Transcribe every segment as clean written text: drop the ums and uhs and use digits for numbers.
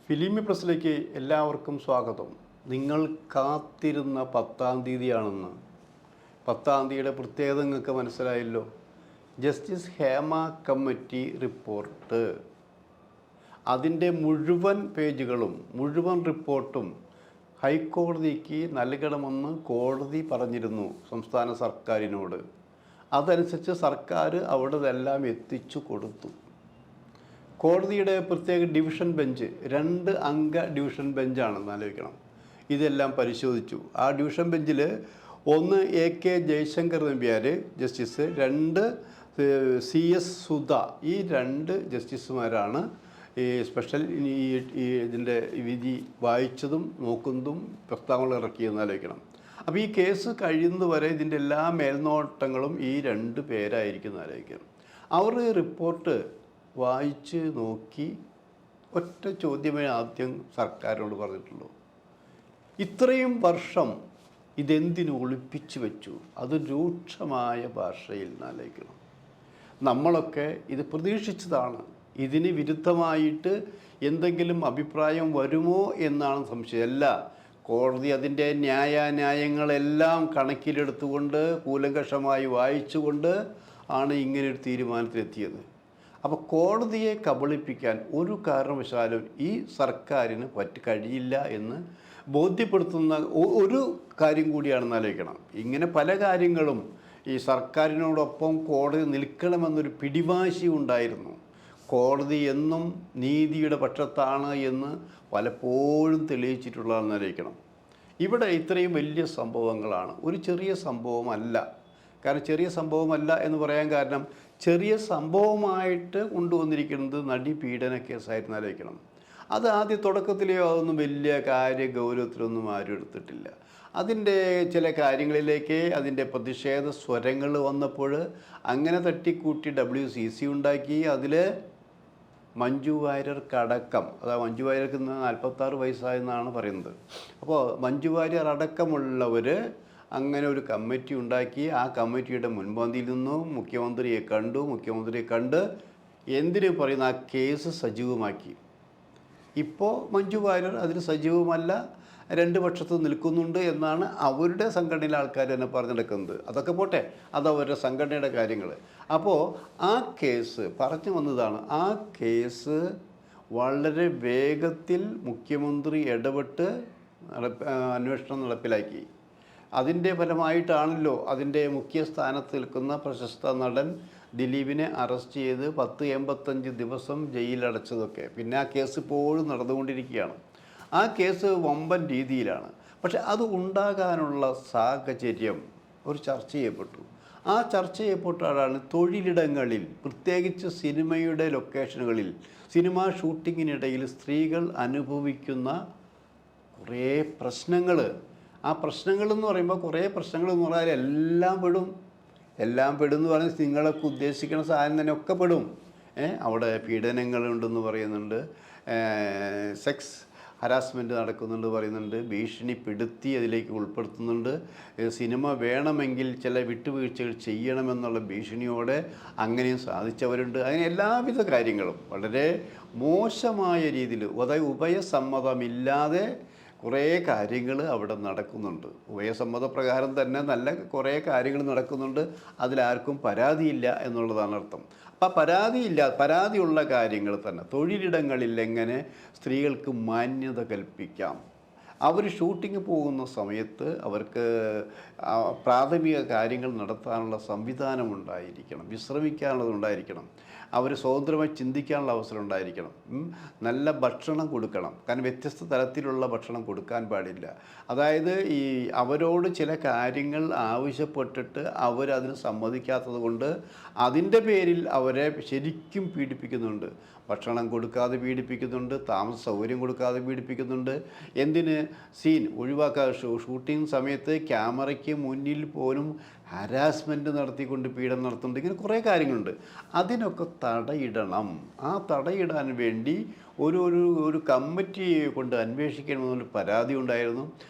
ഫിലിമി പ്രസ്സിലേക്ക് എല്ലാവർക്കും സ്വാഗതം. നിങ്ങൾ കാത്തിരുന്ന 10-ാം തീയതിയാണെന്ന്. 10-ാം തീയതിയുടെ പ്രത്യേകത നിങ്ങൾക്ക് മനസ്സിലായല്ലോ. ജസ്റ്റിസ് ഹേമ കമ്മിറ്റി റിപ്പോർട്ട്, അതിൻ്റെ മുഴുവൻ പേജുകളും മുഴുവൻ റിപ്പോർട്ടും ഹൈക്കോടതിക്ക് നൽകണമെന്ന് കോടതി പറഞ്ഞിരുന്നു സംസ്ഥാന സർക്കാരിനോട്. അതനുസരിച്ച് സർക്കാർ അവിടെ ഇതെല്ലാം എത്തിച്ചു കൊടുത്തു. കോടതിയുടെ പ്രത്യേക ഡിവിഷൻ ബെഞ്ച്, 2 അംഗ ഡിവിഷൻ ബെഞ്ചാണെന്ന് ആലോചിക്കണം, ഇതെല്ലാം പരിശോധിച്ചു. ആ ഡിവിഷൻ ബെഞ്ചിൽ ഒന്ന് AK Jaishankar Nambiar justice, 2 CS Sudha, ഈ 2 ജസ്റ്റിസുമാരാണ് ഈ സ്പെഷ്യൽ ഇതിൻ്റെ വിധി വായിച്ചതും നോക്കുന്നതും പ്രസ്താവനകൾ ഇറക്കിയെന്ന് ആലോചിക്കണം. അപ്പോൾ ഈ കേസ് കഴിയുന്നവരെ ഇതിൻ്റെ എല്ലാ മേൽനോട്ടങ്ങളും ഈ 2 പേരായിരിക്കും ആലോചിക്കണം. അവർ റിപ്പോർട്ട് വായിച്ച് നോക്കി ഒറ്റ ചോദ്യമേ ആദ്യം സർക്കാരിനോട് പറഞ്ഞിട്ടുള്ളൂ: ഇത്രയും വർഷം ഇതെന്തിനു ഒളിപ്പിച്ചു വെച്ചു? അത് രൂക്ഷമായ ഭാഷയിൽ ആലോചിക്കണം. നമ്മളൊക്കെ ഇത് പ്രതീക്ഷിച്ചതാണ്. ഇതിന് വിരുദ്ധമായിട്ട് എന്തെങ്കിലും അഭിപ്രായം വരുമോ എന്നാണ് സംശയം. അല്ല, കോടതി അതിൻ്റെ ന്യായാന്യായങ്ങളെല്ലാം കണക്കിലെടുത്തുകൊണ്ട് കൂലങ്കഷമായി വായിച്ചുകൊണ്ട് ആണ് ഇങ്ങനൊരു തീരുമാനത്തിലെത്തിയത്. അപ്പോൾ കോടതിയെ കബളിപ്പിക്കാൻ ഒരു കാരണവശാലും ഈ സർക്കാരിന് കഴിയില്ല എന്ന് ബോധ്യപ്പെടുത്തുന്ന ഒരു കാര്യം കൂടിയാണെന്ന് ആലോചിക്കണം. ഇങ്ങനെ പല കാര്യങ്ങളും ഈ സർക്കാരിനോടൊപ്പം കോടതി നിൽക്കണമെന്നൊരു പിടിവാശി ഉണ്ടായിരുന്നു. കോടതി എന്നും നീതിയുടെ പക്ഷത്താണ് എന്ന് പലപ്പോഴും തെളിയിച്ചിട്ടുള്ളതെന്ന് ആലോചിക്കണം. ഇവിടെ ഇത്രയും വലിയ സംഭവങ്ങളാണ്, ഒരു ചെറിയ സംഭവമല്ല. കാരണം ചെറിയ സംഭവമല്ല എന്ന് പറയാൻ കാരണം, ചെറിയ സംഭവമായിട്ട് കൊണ്ടുവന്നിരിക്കുന്നത് നടി പീഡന കേസായിരുന്നു ആലോചിക്കണം. അത് ആദ്യ തുടക്കത്തിലെയോ അതൊന്നും വലിയ ഗൗരവത്തിലൊന്നും ആരും എടുത്തിട്ടില്ല. അതിൻ്റെ ചില കാര്യങ്ങളിലേക്ക് അതിൻ്റെ പ്രതിഷേധ സ്വരങ്ങൾ വന്നപ്പോൾ അങ്ങനെ തട്ടിക്കൂട്ടി WCC ഉണ്ടാക്കി. അതിൽ മഞ്ജു വാര്യർക്കടക്കം, അതാ മഞ്ജു വാര്യർക്ക് 46 വയസ്സായെന്നാണ് പറയുന്നത്. അപ്പോൾ മഞ്ജു വാര്യർ അടക്കമുള്ളവർ അങ്ങനെ ഒരു കമ്മിറ്റി ഉണ്ടാക്കി. ആ കമ്മിറ്റിയുടെ മുൻപന്തിയിൽ നിന്നും മുഖ്യമന്ത്രിയെ കണ്ട് എന്തിനു പറയുന്ന ആ കേസ് സജീവമാക്കി. ഇപ്പോൾ മഞ്ജു വാര്യർ അതിന് സജീവമല്ല, 2 പക്ഷത്ത് നിൽക്കുന്നുണ്ട് എന്നാണ് അവരുടെ സംഘടനയിലെ ആൾക്കാർ തന്നെ പറഞ്ഞെടുക്കുന്നത്. അതൊക്കെ പോട്ടെ, അത് അവരുടെ സംഘടനയുടെ കാര്യങ്ങൾ. അപ്പോൾ ആ കേസ് പറഞ്ഞു വന്നതാണ്. ആ കേസ് വളരെ വേഗത്തിൽ മുഖ്യമന്ത്രി ഇടപെട്ട് അന്വേഷണം നടപ്പിലാക്കി. അതിൻ്റെ ഫലമായിട്ടാണല്ലോ അതിൻ്റെ മുഖ്യ സ്ഥാനത്ത് നിൽക്കുന്ന പ്രശസ്ത നടൻ ദിലീപിനെ അറസ്റ്റ് ചെയ്ത് 10-85 ദിവസം ജയിലടച്ചതൊക്കെ. പിന്നെ ആ കേസ് ഇപ്പോഴും നടന്നുകൊണ്ടിരിക്കുകയാണ്. ആ കേസ് വമ്പൻ രീതിയിലാണ്. പക്ഷെ അത് ഉണ്ടാകാനുള്ള സാഹചര്യം ഒരു ചർച്ച ചെയ്യപ്പെട്ടു. ആ ചർച്ച ചെയ്യപ്പെട്ടാണ് തൊഴിലിടങ്ങളിൽ, പ്രത്യേകിച്ച് സിനിമയുടെ ലൊക്കേഷനുകളിൽ, സിനിമാ ഷൂട്ടിങ്ങിനിടയിൽ സ്ത്രീകൾ അനുഭവിക്കുന്ന കുറേ പ്രശ്നങ്ങൾ. ആ പ്രശ്നങ്ങളെന്ന് പറയുമ്പോൾ കുറേ പ്രശ്നങ്ങളെന്ന് പറഞ്ഞാൽ എല്ലാം പെടും എന്ന് പറഞ്ഞാൽ നിങ്ങളൊക്കെ ഉദ്ദേശിക്കുന്ന സാധനം തന്നെ ഒക്കെ പെടും. അവിടെ പീഡനങ്ങളുണ്ടെന്ന് പറയുന്നുണ്ട്, സെക്സ് ഹരാസ്മെൻറ്റ് നടക്കുന്നുണ്ട് പറയുന്നുണ്ട്, ഭീഷണിപ്പെടുത്തി അതിലേക്ക് ഉൾപ്പെടുത്തുന്നുണ്ട്, സിനിമ വേണമെങ്കിൽ ചില വിട്ടുവീഴ്ചകൾ ചെയ്യണമെന്നുള്ള ഭീഷണിയോടെ അങ്ങനെയും സാധിച്ചവരുണ്ട്. അങ്ങനെ എല്ലാവിധ കാര്യങ്ങളും വളരെ മോശമായ രീതിയിൽ, അതായത് ഉഭയസമ്മതമില്ലാതെ കുറേ കാര്യങ്ങൾ അവിടെ നടക്കുന്നുണ്ട്. ഉഭയസമ്മതപ്രകാരം തന്നെ നല്ല കുറേ കാര്യങ്ങൾ നടക്കുന്നുണ്ട്. അതിലാർക്കും പരാതിയില്ല എന്നുള്ളതാണ് അർത്ഥം. അപ്പം പരാതിയുള്ള കാര്യങ്ങൾ തന്നെ തൊഴിലിടങ്ങളിൽ എങ്ങനെ സ്ത്രീകൾക്ക് മാന്യത കൽപ്പിക്കാം, അവർ ഷൂട്ടിങ് പോകുന്ന സമയത്ത് അവർക്ക് പ്രാഥമിക കാര്യങ്ങൾ നടത്താനുള്ള സംവിധാനം ഉണ്ടായിരിക്കണം, വിശ്രമിക്കാനുള്ളതുണ്ടായിരിക്കണം, അവർ സ്വതന്ത്രമായി ചിന്തിക്കാനുള്ള അവസരം ഉണ്ടായിരിക്കണം, നല്ല ഭക്ഷണം കൊടുക്കണം. കാരണം വ്യത്യസ്ത തരത്തിലുള്ള ഭക്ഷണം കൊടുക്കാൻ പാടില്ല. അതായത് ഈ അവരോട് ചില കാര്യങ്ങൾ ആവശ്യപ്പെട്ടിട്ട് അവരതിന് സമ്മതിക്കാത്തത് കൊണ്ട് അതിൻ്റെ പേരിൽ അവരെ ശരിക്കും പീഡിപ്പിക്കുന്നുണ്ട്. ഭക്ഷണം കൊടുക്കാതെ പീഡിപ്പിക്കുന്നുണ്ട്, താമസ സൗകര്യം കൊടുക്കാതെ പീഡിപ്പിക്കുന്നുണ്ട്. എന്തിന് സീൻ ഒഴിവാക്കാതെ ഷൂട്ടിംഗ് സമയത്ത് ക്യാമറയ്ക്ക് മുന്നിൽ പോലും ഹരാസ്മെൻറ്റ് നടത്തിക്കൊണ്ട് പീഡനം നടത്തുന്നുണ്ട്. ഇങ്ങനെ കുറേ കാര്യങ്ങളുണ്ട്. അതിനൊക്കെ തടയിടണം. ആ തടയിടാൻ വേണ്ടി ഒരു കമ്മിറ്റി കൊണ്ട് അന്വേഷിക്കണമെന്നൊരു പരാതി ഉണ്ടായിരുന്നു.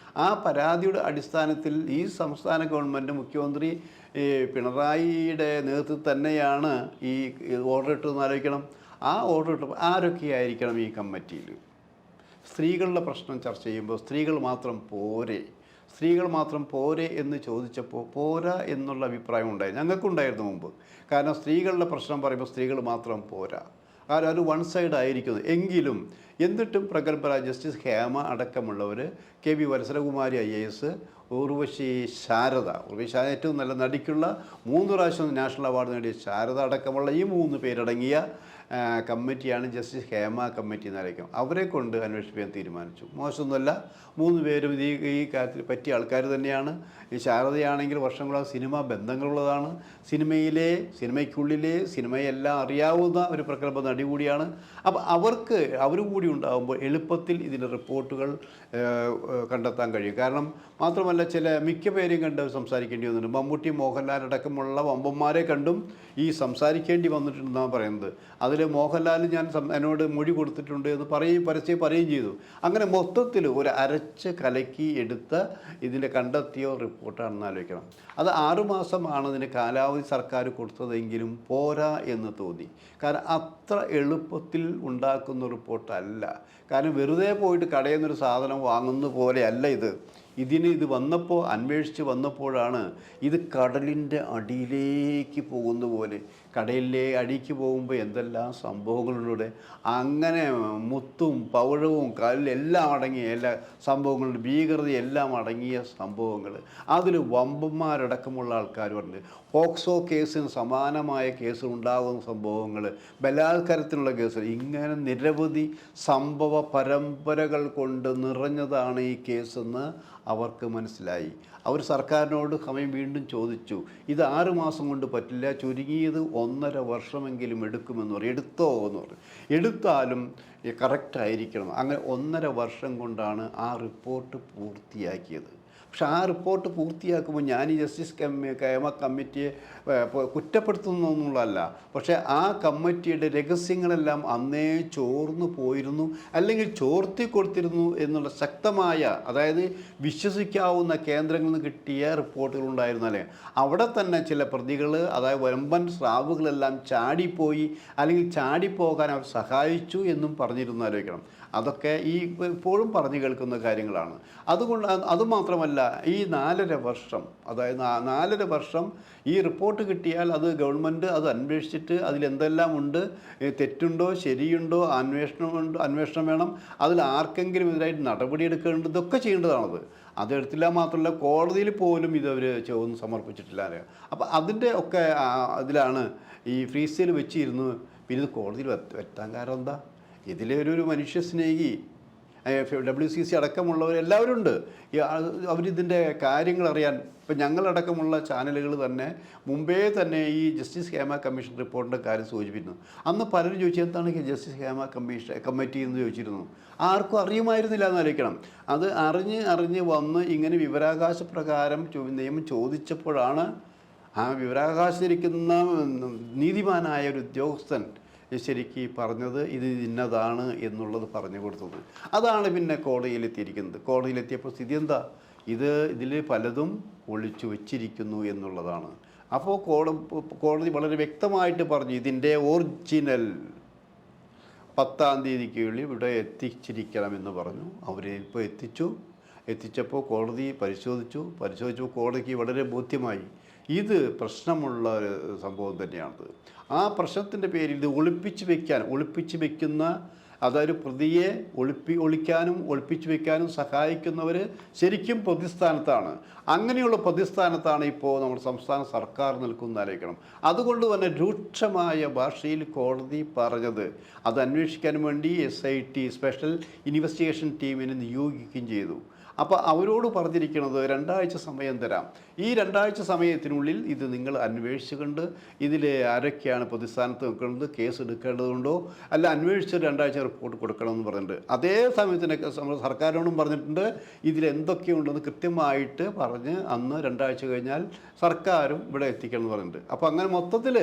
ആ പരാതിയുടെ അടിസ്ഥാനത്തിൽ ഈ സംസ്ഥാന ഗവൺമെൻറ്, മുഖ്യമന്ത്രി പിണറായിയുടെ നേതൃത്വത്തിൽ തന്നെയാണ് ഈ ഓർഡർ ഇട്ടതെന്ന് ആലോചിക്കണം. ആ ഓർഡർ ഇട്ടപ്പോൾ ആരൊക്കെയായിരിക്കണം ഈ കമ്മിറ്റിയിൽ? സ്ത്രീകളുടെ പ്രശ്നം ചർച്ച ചെയ്യുമ്പോൾ സ്ത്രീകൾ മാത്രം പോരെ എന്ന് ചോദിച്ചപ്പോൾ പോരാ എന്നുള്ള അഭിപ്രായം ഉണ്ടായി, ഞങ്ങൾക്കുണ്ടായിരുന്നു മുമ്പ്. കാരണം സ്ത്രീകളുടെ പ്രശ്നം പറയുമ്പോൾ സ്ത്രീകൾ മാത്രം പോരാ, കാരണം അത് വൺ സൈഡ് ആയിരിക്കുന്നു. എങ്കിലും എന്നിട്ടും പ്രഗത്ഭരായ ജസ്റ്റിസ് ഹേമ അടക്കമുള്ളവർ, K V Vatsalakumari IAS, Urvashi Sarada ഏറ്റവും നല്ല നടിക്കുള്ള 3 പ്രാവശ്യം നാഷണൽ അവാർഡ് നേടിയ ശാരദ അടക്കമുള്ള ഈ 3 പേരടങ്ങിയ കമ്മിറ്റിയാണ് ജസ്റ്റിസ് ഹേമ കമ്മിറ്റി എന്നറിയിക്കും. അവരെ കൊണ്ട് അന്വേഷിക്കാൻ തീരുമാനിച്ചു. മോശമൊന്നുമല്ല, 3 പേരും ഈ കാര്യത്തിൽ പറ്റിയ ആൾക്കാർ തന്നെയാണ്. ഈ ശാരദയാണെങ്കിൽ വർഷങ്ങളായി സിനിമാ ബന്ധങ്ങളുള്ളതാണ്, സിനിമയ്ക്കുള്ളിലെ സിനിമയെല്ലാം അറിയാവുന്ന ഒരു പ്രഗത്ഭ നടി കൂടിയാണ്. അപ്പോൾ അവർ കൂടി ഉണ്ടാകുമ്പോൾ എളുപ്പത്തിൽ ഇതിൻ്റെ റിപ്പോർട്ടുകൾ കണ്ടെത്താൻ കഴിയും. കാരണം മാത്രമല്ല, മിക്ക പേരെയും കണ്ട് സംസാരിക്കേണ്ടി വന്നിട്ടുണ്ട്. മമ്മൂട്ടി, മോഹൻലാൽ അടക്കമുള്ള വമ്പന്മാരെ കണ്ടും ഈ സംസാരിക്കേണ്ടി വന്നിട്ടുണ്ടെന്നാണ് പറയുന്നത്. അതിൽ മോഹൻലാൽ എന്നോട് മൊഴി കൊടുത്തിട്ടുണ്ട് എന്ന് പരസ്യം പറയുകയും ചെയ്തു. അങ്ങനെ മൊത്തത്തിൽ ഒരു അരച്ച് കലക്കി എടുത്ത ഇതിൻ്റെ കണ്ടെത്തിയ റിപ്പോർട്ടാണെന്ന് ആലോചിക്കണം. അത് 6 മാസമാണ് ഇതിന് കാലാവധി സർക്കാർ കൊടുത്തതെങ്കിലും പോരാ എന്ന് തോന്നി. കാരണം അത്ര എളുപ്പത്തിൽ ഉണ്ടാക്കുന്ന റിപ്പോർട്ടല്ല. കാരണം വെറുതെ പോയിട്ട് കടയിൽ നിന്നൊരു സാധനം വാങ്ങുന്ന പോലെയല്ല ഇത്. ഇത് അന്വേഷിച്ച് വന്നപ്പോഴാണ് ഇത് കടലിൻ്റെ അടിയിലേക്ക് പോകുന്ന പോലെ, കടലിലെ അടിക്ക് പോകുമ്പോൾ എന്തെല്ലാം സംഭവങ്ങളിലൂടെ അങ്ങനെ മുത്തും പവിഴവും കല്ലെല്ലാം അടങ്ങിയ എല്ലാ സംഭവങ്ങളും, ഭീകരതയെല്ലാം അടങ്ങിയ സംഭവങ്ങൾ, അതിൽ വമ്പന്മാരടക്കമുള്ള ആൾക്കാരുണ്ട്. പോക്സോ കേസിന് സമാനമായ കേസ് ഉണ്ടാകുന്ന സംഭവങ്ങൾ, ബലാത്കാരത്തിനുള്ള കേസുകൾ, ഇങ്ങനെ നിരവധി സംഭവ പരമ്പരകൾ കൊണ്ട് നിറഞ്ഞതാണ് ഈ കേസെന്ന് അവർക്ക് മനസ്സിലായി. അവർ സർക്കാരിനോട് സമയം വീണ്ടും ചോദിച്ചു. ഇത് 6 മാസം കൊണ്ട് പറ്റില്ല, ചുരുങ്ങിയത് 1.5 വർഷമെങ്കിലും എടുക്കുമെന്ന് പറയും. എന്ന് പറയും. എടുത്താലും കറക്റ്റായിരിക്കണം. അങ്ങനെ 1.5 വർഷം കൊണ്ടാണ് ആ റിപ്പോർട്ട് പൂർത്തിയാക്കിയത്. പക്ഷെ ആ റിപ്പോർട്ട് പൂർത്തിയാക്കുമ്പോൾ ഞാൻ ഈ ജസ്റ്റിസ് ഹേമ കമ്മിറ്റിയെ കുറ്റപ്പെടുത്തുന്നൊന്നുള്ളതല്ല. പക്ഷേ ആ കമ്മിറ്റിയുടെ രഹസ്യങ്ങളെല്ലാം അന്നേ ചോർന്നു പോയിരുന്നു, അല്ലെങ്കിൽ ചോർത്തി കൊടുത്തിരുന്നു എന്നുള്ള ശക്തമായ, അതായത് വിശ്വസിക്കാവുന്ന കേന്ദ്രങ്ങളിൽ നിന്ന് കിട്ടിയ റിപ്പോർട്ടുകൾ ഉണ്ടായിരുന്നല്ലേ. അവിടെ തന്നെ ചില പ്രതികൾ, അതായത് വമ്പൻ സ്രാവുകളെല്ലാം ചാടിപ്പോയി, അല്ലെങ്കിൽ ചാടിപ്പോകാൻ അവർ സഹായിച്ചു എന്നും പറഞ്ഞിരുന്നു. ആലോചിക്കണം. അതൊക്കെ ഇപ്പോഴും പറഞ്ഞു കേൾക്കുന്ന കാര്യങ്ങളാണ്. അതുമാത്രമല്ല, ഈ 4.5 വർഷം, അതായത് 4.5 വർഷം ഈ റിപ്പോർട്ട് കിട്ടിയാൽ അത് ഗവൺമെൻറ് അത് അന്വേഷിച്ചിട്ട് അതിലെന്തെല്ലാം ഉണ്ട്, തെറ്റുണ്ടോ ശരിയുണ്ടോ അന്വേഷണം വേണം, അതിൽ ആർക്കെങ്കിലും ഇതിനായിട്ട് നടപടിയെടുക്കേണ്ടത്, ഇതൊക്കെ ചെയ്യേണ്ടതാണത്. അതെടുത്തില്ല. മാത്രമല്ല, കോടതിയിൽ പോലും ഇതവർ ഒന്നും സമർപ്പിച്ചിട്ടില്ല. അപ്പോൾ അതിൻ്റെ ഒക്കെ ഇതിലാണ് ഈ ഫ്രീസയിൽ വെച്ചിരുന്നു. പിന്നെ ഇത് കോടതിയിൽ എത്താൻ കാരണം എന്താ? ഇതിലെ ഒരു മനുഷ്യസ്നേഹി, WCC അടക്കമുള്ളവർ എല്ലാവരും ഉണ്ട്. അവരിതിൻ്റെ കാര്യങ്ങൾ അറിയാൻ, ഇപ്പം ഞങ്ങളടക്കമുള്ള ചാനലുകൾ തന്നെ മുമ്പേ തന്നെ ഈ ജസ്റ്റിസ് ഹേമ കമ്മീഷൻ റിപ്പോർട്ടിൻ്റെ കാര്യം സൂചിപ്പിക്കുന്നു. അന്ന് പലരും ചോദിച്ചു, എന്താണ് ജസ്റ്റിസ് ഹേമ കമ്മിറ്റി എന്ന് ചോദിച്ചിരുന്നു. ആർക്കും അറിയുമായിരുന്നില്ല എന്നാലോചിക്കണം. അത് അറിഞ്ഞ് വന്ന് ഇങ്ങനെ വിവരാവകാശ പ്രകാരം നിയമം ചോദിച്ചപ്പോഴാണ് ആ വിവരാവകാശത്തിരിക്കുന്ന നീതിമാനായ ഒരു ഉദ്യോഗസ്ഥൻ ശരിക്ക് പറഞ്ഞത് ഇത് ഇന്നതാണ് എന്നുള്ളത് പറഞ്ഞു കൊടുത്തത്. അതാണ് പിന്നെ കോടതിയിലെത്തിയിരിക്കുന്നത്. കോടതിയിലെത്തിയപ്പോൾ സ്ഥിതി എന്താ? ഇതിൽ പലതും ഒളിച്ചു വച്ചിരിക്കുന്നു എന്നുള്ളതാണ്. അപ്പോൾ കോടതി വളരെ വ്യക്തമായിട്ട് പറഞ്ഞു, ഇതിൻ്റെ ഒറിജിനൽ 10-ാം തീയതിക്കുള്ളിൽ ഇവിടെ എത്തിച്ചിരിക്കണമെന്ന് പറഞ്ഞു. അവരിപ്പോൾ എത്തിച്ചപ്പോൾ കോടതി പരിശോധിച്ചു. കോടതിക്ക് വളരെ ബോധ്യമായി ഇത് പ്രശ്നമുള്ള ഒരു സംഭവം തന്നെയാണത്. ആ പ്രശ്നത്തിൻ്റെ പേരിൽ ഇത് ഒളിപ്പിച്ച് വയ്ക്കുന്ന, അതായത് പ്രതിയെ ഒളിക്കാനും ഒളിപ്പിച്ചു വയ്ക്കാനും സഹായിക്കുന്നവർ ശരിക്കും പ്രതിസ്ഥാനത്താണ്. അങ്ങനെയുള്ള പ്രതിസ്ഥാനത്താണ് ഇപ്പോൾ നമ്മുടെ സംസ്ഥാന സർക്കാർ നിൽക്കുന്നതായിരിക്കണം. അതുകൊണ്ട് തന്നെ രൂക്ഷമായ ഭാഷയിൽ കോടതി പറഞ്ഞത്, അത് അന്വേഷിക്കാൻ വേണ്ടി SIT സ്പെഷ്യൽ ഇൻവെസ്റ്റിഗേഷൻ ടീമിനെ നിയോഗിക്കുകയും ചെയ്തു. അപ്പോൾ അവരോട് പറഞ്ഞിരിക്കുന്നത് 2 ആഴ്ച സമയം തരാം. ഈ 2 ആഴ്ച സമയത്തിനുള്ളിൽ ഇത് നിങ്ങൾ അന്വേഷിച്ചുകൊണ്ട് ഇതിൽ ആരൊക്കെയാണ് പ്രതിസ്ഥാനത്ത് നിൽക്കുന്നത്, കേസ് എടുക്കേണ്ടതുണ്ടോ, അല്ല അന്വേഷിച്ച് 2 ആഴ്ച റിപ്പോർട്ട് കൊടുക്കണമെന്ന് പറഞ്ഞിട്ടുണ്ട്. അതേ സമയത്തിനൊക്കെ നമ്മൾ സർക്കാരിനോടും പറഞ്ഞിട്ടുണ്ട് ഇതിലെന്തൊക്കെയുണ്ടെന്ന് കൃത്യമായിട്ട് പറഞ്ഞ് അന്ന് 2 ആഴ്ച കഴിഞ്ഞാൽ സർക്കാരും ഇവിടെ എത്തിക്കണം എന്ന് പറഞ്ഞിട്ടുണ്ട്. അപ്പോൾ അങ്ങനെ മൊത്തത്തിൽ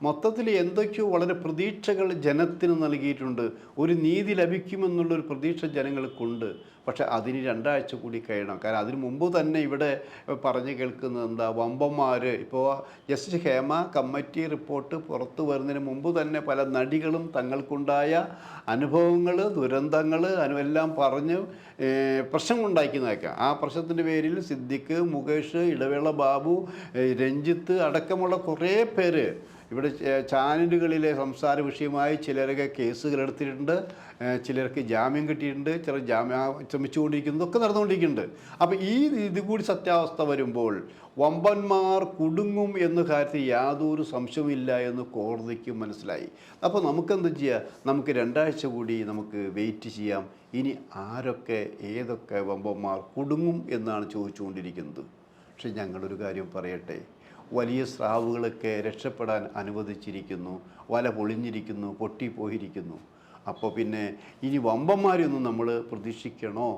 മൊത്തത്തിൽ എന്തൊക്കെയോ വളരെ പ്രതീക്ഷകൾ ജനത്തിന് നൽകിയിട്ടുണ്ട്. ഒരു നീതി ലഭിക്കുമെന്നുള്ളൊരു പ്രതീക്ഷ ജനങ്ങൾക്കുണ്ട്. പക്ഷേ അതിന് 2 ആഴ്ച കൂടി കഴിയണം. കാരണം അതിന് മുമ്പ് തന്നെ ഇവിടെ പറഞ്ഞു കേൾക്കുന്നത് എന്താ, വമ്പന്മാർ ഇപ്പോൾ ജസ്റ്റിസ് ഹേമ കമ്മിറ്റി റിപ്പോർട്ട് പുറത്തു വരുന്നതിന് മുമ്പ് തന്നെ പല നടികളും തങ്ങൾക്കുണ്ടായ അനുഭവങ്ങൾ, ദുരന്തങ്ങൾ എല്ലാം പറഞ്ഞ് പ്രശ്നങ്ങളുണ്ടാക്കുന്നതൊക്കെ. ആ പ്രശ്നത്തിൻ്റെ പേരിൽ സിദ്ദിഖ്, മുകേഷ്, ഇടവേള ബാബു, രഞ്ജിത്ത് അടക്കമുള്ള കുറേ പേര് ഇവിടെ ചാനലുകളിലെ സംസാര വിഷയമായി ചിലരൊക്കെ കേസുകൾ എടുത്തിട്ടുണ്ട്, ചിലർക്ക് ജാമ്യം കിട്ടിയിട്ടുണ്ട്, ചിലർ ജാമ്യം ശ്രമിച്ചുകൊണ്ടിരിക്കുന്നതൊക്കെ നടന്നുകൊണ്ടിരിക്കുന്നുണ്ട്. അപ്പോൾ ഇത് കൂടി സത്യാവസ്ഥ വരുമ്പോൾ വമ്പന്മാർ കുടുങ്ങും എന്ന കാര്യത്തിൽ യാതൊരു സംശയവുമില്ല എന്ന് കോടതിക്ക് മനസ്സിലായി. അപ്പോൾ നമുക്കെന്ത് ചെയ്യുക, നമുക്ക് 2 ആഴ്ച കൂടി നമുക്ക് വെയിറ്റ് ചെയ്യാം. ഇനി ആരൊക്കെ ഏതൊക്കെ വമ്പന്മാർ കുടുങ്ങും എന്നാണ് ചോദിച്ചുകൊണ്ടിരിക്കുന്നത്. പക്ഷെ ഞങ്ങളൊരു കാര്യം പറയട്ടെ, വലിയ സ്രാവുകളൊക്കെ രക്ഷപ്പെടാൻ അനുവദിച്ചിരിക്കുന്നു, വല പൊളിഞ്ഞിരിക്കുന്നു, പൊട്ടിപ്പോയിരിക്കുന്നു. അപ്പോൾ പിന്നെ ഇനി വമ്പന്മാരെയൊന്നും നമ്മൾ പ്രതീക്ഷിക്കണോ?